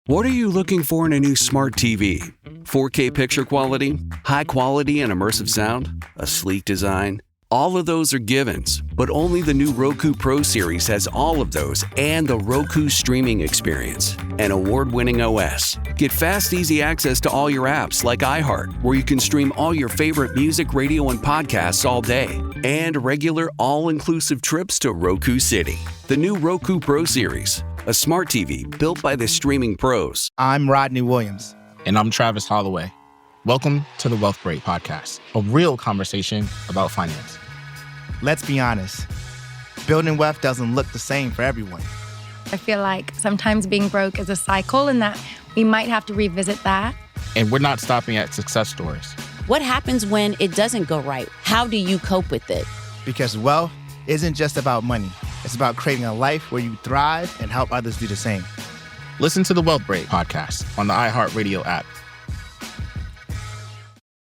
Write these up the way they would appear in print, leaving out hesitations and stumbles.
What are you looking for in a new smart TV? 4K picture quality? High quality and immersive sound? A sleek design? All of those are givens, but only the new Roku Pro Series has all of those and the Roku streaming experience, an award-winning OS. Get fast, easy access to all your apps like iHeart, where you can stream all your favorite music, radio, and podcasts all day, and regular all-inclusive trips to Roku City. The new Roku Pro Series, a smart TV built by the streaming pros. I'm Rodney Williams. And I'm Travis Holloway. Welcome to the Wealth Break Podcast, a real conversation about finance. Let's be honest, building wealth doesn't look the same for everyone. I feel like sometimes being broke is a cycle and that we might have to revisit that. And we're not stopping at success stories. What happens when it doesn't go right? How do you cope with it? Because wealth isn't just about money. It's about creating a life where you thrive and help others do the same. Listen to the Wealth Break Podcast on the iHeartRadio app.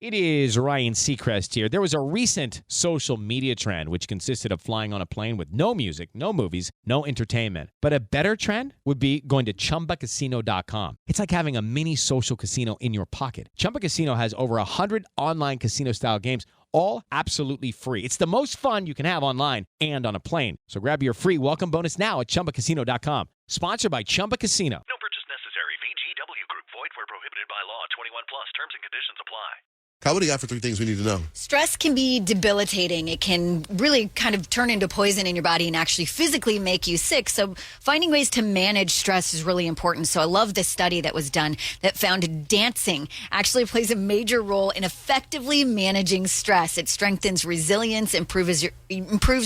It is Ryan Seacrest here. There was a recent social media trend which consisted of flying on a plane with no music, no movies, no entertainment. But a better trend would be going to ChumbaCasino.com. It's like having a mini social casino in your pocket. Chumba Casino has over 100 online casino-style games, all absolutely free. It's the most fun you can have online and on a plane. So grab your free welcome bonus now at ChumbaCasino.com. Sponsored by Chumba Casino. No purchase necessary. VGW Group. Void where prohibited by law. 21 plus. Terms and conditions apply. Kyle, what do you got for 3 things we need to know? Stress can be debilitating. It can really kind of turn into poison in your body and actually physically make you sick. So finding ways to manage stress is really important. So I love this study that was done that found dancing actually plays a major role in effectively managing stress. It strengthens resilience, improves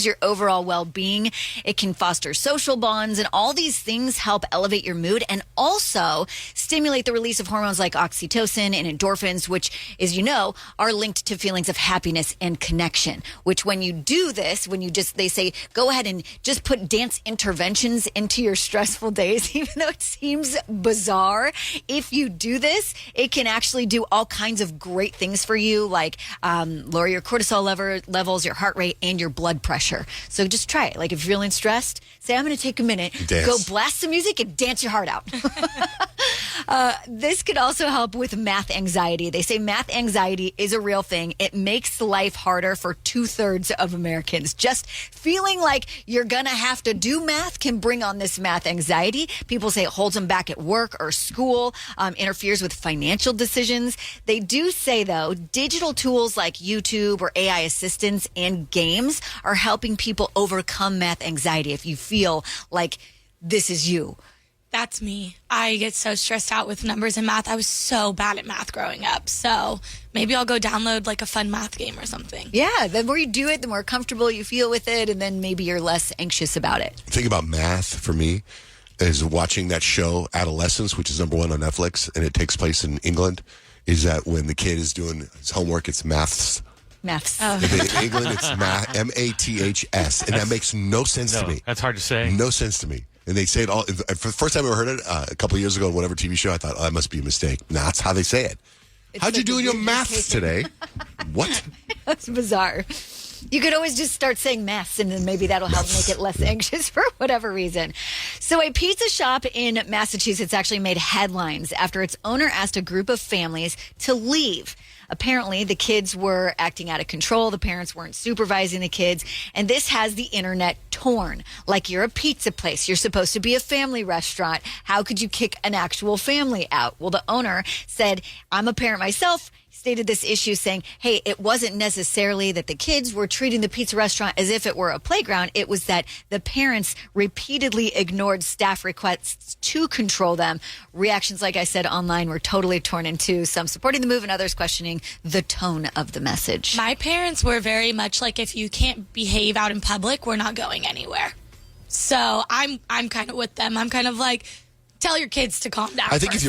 your overall well-being. It can foster social bonds, and all these things help elevate your mood and also stimulate the release of hormones like oxytocin and endorphins, which, as you know, are linked to feelings of happiness and connection, which when you do this, they say, go ahead and just put dance interventions into your stressful days, even though it seems bizarre. If you do this, it can actually do all kinds of great things for you, like lower your cortisol levels, your heart rate, and your blood pressure. So just try it. Like if you're feeling stressed, say, I'm going to take a minute, dance. Go blast some music and dance your heart out. This could also help with math anxiety. They say math anxiety is a real thing. It makes life harder for 2/3 of Americans. Just feeling like you're going to have to do math can bring on this math anxiety. People say it holds them back at work or school, interferes with financial decisions. They do say, though, digital tools like YouTube or AI assistants and games are helping people overcome math anxiety if you feel like this is you. That's me. I get so stressed out with numbers and math. I was so bad at math growing up. So maybe I'll go download like a fun math game or something. Yeah, the more you do it, the more comfortable you feel with it, and then maybe you're less anxious about it. The thing about math for me is watching that show Adolescence, which is #1 on Netflix, and it takes place in England, is that when the kid is doing his homework, it's maths. Maths. Oh. In England, it's math, M-A-T-H-S, and that makes no sense to me. That's hard to say. No sense to me. And they say it all. For the first time I ever heard it, a couple of years ago on whatever TV show, I thought, that must be a mistake. No, that's how they say it. How'd you do in your maths today? What? That's bizarre. You could always just start saying maths, and then maybe that'll help make it less anxious for whatever reason. So a pizza shop in Massachusetts actually made headlines after its owner asked a group of families to leave. Apparently, the kids were acting out of control. The parents weren't supervising the kids. And this has the internet torn. Like, you're a pizza place. You're supposed to be a family restaurant. How could you kick an actual family out? Well, the owner said, I'm a parent myself. Stated this issue saying, hey, it wasn't necessarily that the kids were treating the pizza restaurant as if it were a playground. It was that the parents repeatedly ignored staff requests to control them. Reactions, like I said, online were totally torn in two. Some supporting the move and others questioning the tone of the message. My parents were very much like, if you can't behave out in public, we're not going anywhere. So I'm kind of with them. I'm kind of like, tell your kids to calm down. I think if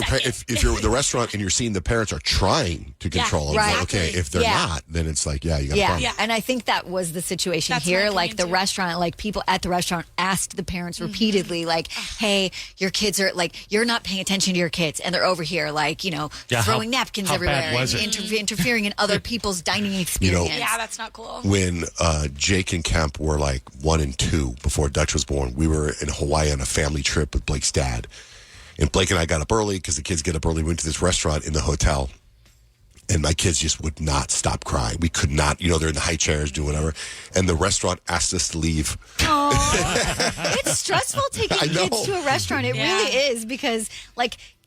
you're the restaurant and you're seeing the parents are trying to control them, right. Okay, if they're not, then it's like, you got a problem. Yeah, and I think that was the situation here. Like the restaurant, like people at the restaurant asked the parents repeatedly, like, hey, your kids are like, you're not paying attention to your kids, and they're over here, like, throwing napkins everywhere and interfering in other people's dining experience. Yeah, that's not cool. When Jake and Kemp were like 1 and 2 before Dutch was born, we were in Hawaii on a family trip with Blake's dad. And Blake and I got up early because the kids get up early. We went to this restaurant in the hotel. And my kids just would not stop crying. We could not, they're in the high chairs doing whatever. And the restaurant asked us to leave. It's stressful taking kids to a restaurant. It really is because,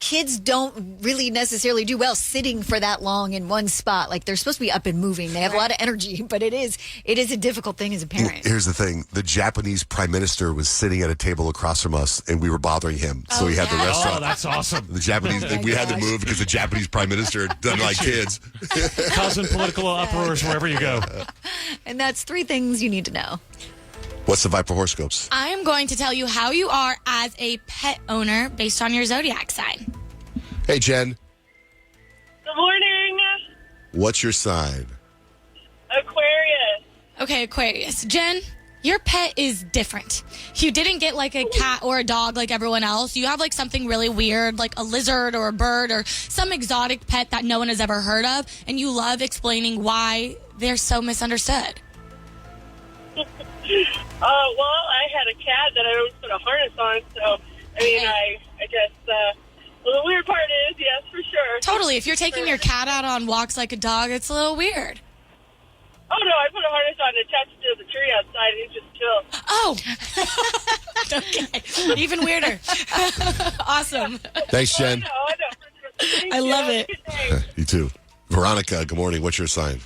kids don't really necessarily do well sitting for that long in one spot. They're supposed to be up and moving. They have a lot of energy, but it is a difficult thing as a parent. Here's the thing. The Japanese prime minister was sitting at a table across from us, and we were bothering him. So he had the restaurant. Oh, that's awesome. The Japanese, we had to move because the Japanese prime minister doesn't like kids. Causing political uproars wherever you go. And that's 3 things you need to know. What's the Viper horoscopes? I am going to tell you how you are as a pet owner based on your zodiac sign. Hey, Jen. Good morning. What's your sign? Aquarius. Okay, Aquarius. Jen, your pet is different. You didn't get a cat or a dog like everyone else. You have something really weird, like a lizard or a bird or some exotic pet that no one has ever heard of, and you love explaining why they're so misunderstood. Well, I had a cat that I always put a harness on, so, I guess, well, the weird part is, yes, for sure. Totally. If you're taking your cat out on walks like a dog, it's a little weird. Oh, no, I put a harness on attached to the tree outside, and he just chills. Oh! Okay. Even weirder. Awesome. Thanks, Jen. I know. I love it. You too. Veronica, good morning. What's your sign?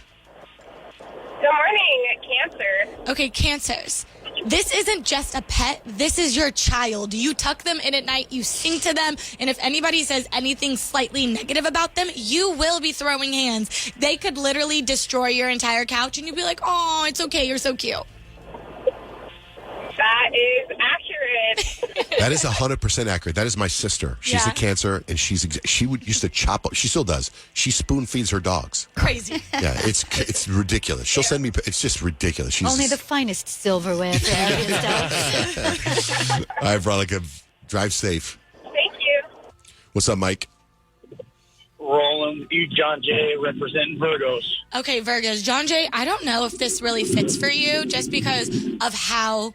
Good morning, Cancer. Okay, Cancers. This isn't just a pet. This is your child. You tuck them in at night. You sing to them. And if anybody says anything slightly negative about them, you will be throwing hands. They could literally destroy your entire couch. And you'd be like, oh, it's okay. You're so cute. That is accurate. That is 100% accurate. That is my sister. She's a Cancer, and she used to chop up. She still does. She spoon feeds her dogs. Crazy. Yeah, it's ridiculous. She'll send me. It's just ridiculous. She's Only the finest silverware for every stuff. All right, Veronica, drive safe. Thank you. What's up, Mike? Rolling with you, John Jay, representing Virgos. Okay, Virgos. John Jay, I don't know if this really fits for you just because of how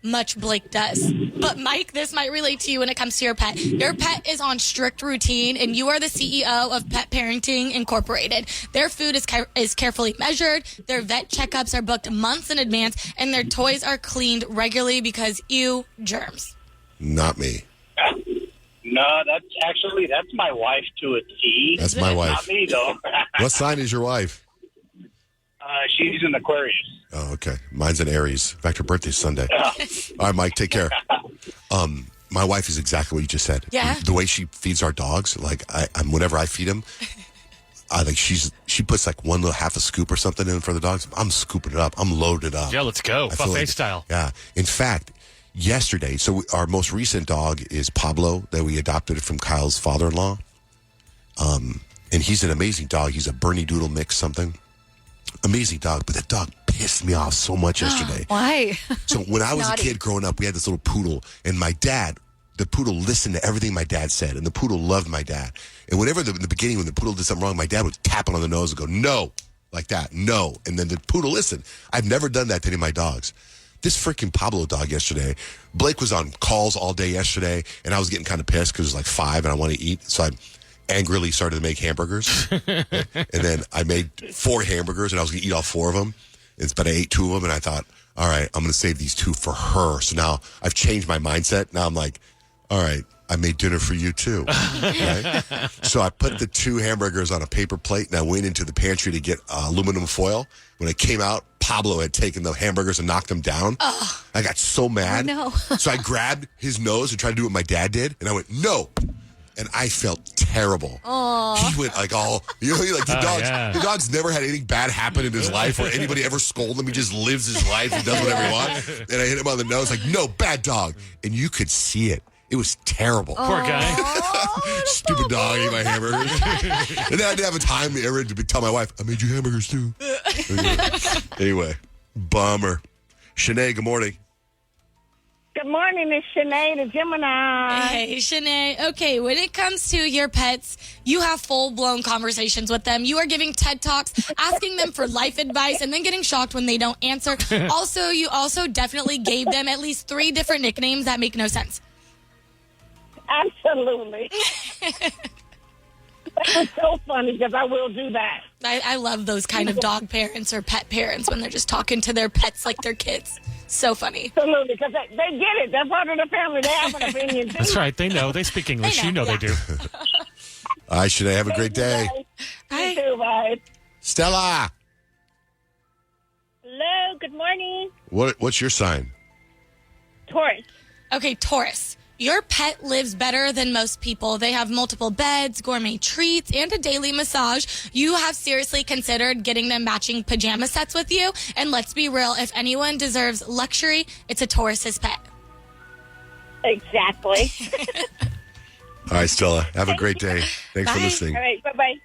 much Blake does. But Mike, this might relate to you when it comes to your pet. Your pet is on strict routine, and you are the CEO of Pet Parenting Incorporated. Their food is carefully measured, their vet checkups are booked months in advance, and their toys are cleaned regularly because germs. Not me. No, that's my wife to a T. That's my wife. Not me, though. What sign is your wife? She's an Aquarius. Oh, okay. Mine's an Aries. In fact, her birthday's Sunday. All right, Mike, take care. My wife is exactly what you just said. Yeah. The way she feeds our dogs, whenever I feed them, she puts one little half a scoop or something in for the dogs. I'm scooping it up. I'm loading it up. Yeah, let's go. Buffet style. Yeah. In fact, yesterday, so our most recent dog is Pablo that we adopted from Kyle's father-in-law. And he's an amazing dog. He's a Bernie Doodle mix something. Amazing dog, but that dog pissed me off so much yesterday. Why? So when I was a kid growing up, we had this little poodle, and the poodle listened to everything my dad said, and the poodle loved my dad. And whenever in the beginning, when the poodle did something wrong, my dad would tap it on the nose and go, no, like that, no. And then the poodle listened. I've never done that to any of my dogs. This freaking Pablo dog yesterday, Blake was on calls all day yesterday, and I was getting kind of pissed because it was 5 and I want to eat. So I angrily started to make hamburgers. And then I made 4 hamburgers, and I was going to eat all 4 of them. But I ate 2 of them, and I thought, all right, I'm going to save these 2 for her. So now I've changed my mindset. Now I'm like, all right, I made dinner for you too. Right? So I put the 2 hamburgers on a paper plate, and I went into the pantry to get aluminum foil. When I came out, Pablo had taken the hamburgers and knocked them down. Oh. I got so mad. Oh, no. So I grabbed his nose and tried to do what my dad did, and I went, no. And I felt terrible. Oh. He went the dog's never had anything bad happen in his life or anybody ever scold him. He just lives his life. He does whatever he wants. And I hit him on the nose no, bad dog. And you could see it. It was terrible. Poor guy. Stupid dog ate my hamburgers. And then I didn't have a time ever to tell my wife, I made you hamburgers too. Anyway, bummer. Shanae, good morning. Good morning, it's Shanae, the Gemini. Hey, Shanae. Okay, when it comes to your pets, you have full-blown conversations with them. You are giving TED Talks, asking them for life advice, and then getting shocked when they don't answer. You also definitely gave them at least 3 different nicknames that make no sense. Absolutely. That was so funny because I will do that. I love those kind of dog parents or pet parents when they're just talking to their pets like they're kids. So funny. Absolutely, because they get it. They're part of the family. They have an opinion, too. That's right. They know. They speak English. You know they do. All right, Shanae, have a great day. You too, bye. Stella, Hello, good morning. what's your sign? Taurus. Okay, Taurus. Your pet lives better than most people. They have multiple beds, gourmet treats, and a daily massage. You have seriously considered getting them matching pajama sets with you. And let's be real, if anyone deserves luxury, it's a Taurus's pet. Exactly. All right, Stella, have a great day. Thanks for listening. All right, bye-bye.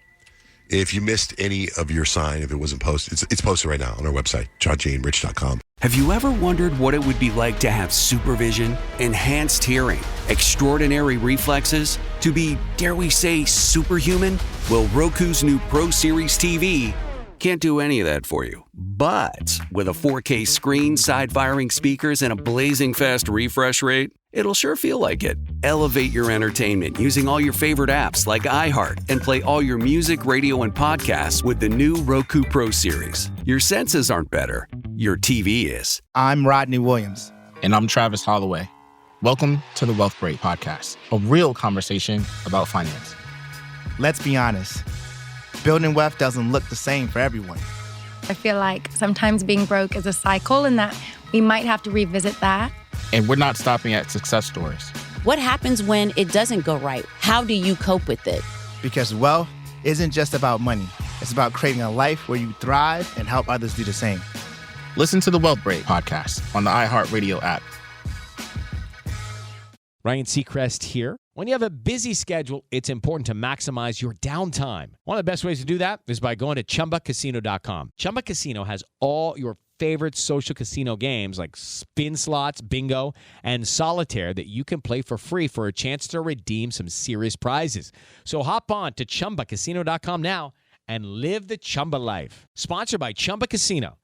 If you missed any of your sign, if it wasn't posted, it's posted right now on our website, johnjaneRich.com. Have you ever wondered what it would be like to have supervision, enhanced hearing, extraordinary reflexes, to be, dare we say, superhuman? Well, Roku's new Pro Series TV can't do any of that for you. But with a 4K screen, side-firing speakers, and a blazing fast refresh rate, it'll sure feel like it. Elevate your entertainment using all your favorite apps like iHeart and play all your music, radio, and podcasts with the new Roku Pro Series. Your senses aren't better. Your TV is. I'm Rodney Williams. And I'm Travis Holloway. Welcome to the Wealth Break Podcast, a real conversation about finance. Let's be honest. Building wealth doesn't look the same for everyone. I feel like sometimes being broke is a cycle and that we might have to revisit that. And we're not stopping at success stories. What happens when it doesn't go right? How do you cope with it? Because wealth isn't just about money. It's about creating a life where you thrive and help others do the same. Listen to the Wealth Break Podcast on the iHeartRadio app. Ryan Seacrest here. When you have a busy schedule, it's important to maximize your downtime. One of the best ways to do that is by going to ChumbaCasino.com. Chumba Casino has all your favorite social casino games like spin slots, bingo, and solitaire that you can play for free for a chance to redeem some serious prizes. So hop on to ChumbaCasino.com now and live the Chumba life. Sponsored by Chumba Casino.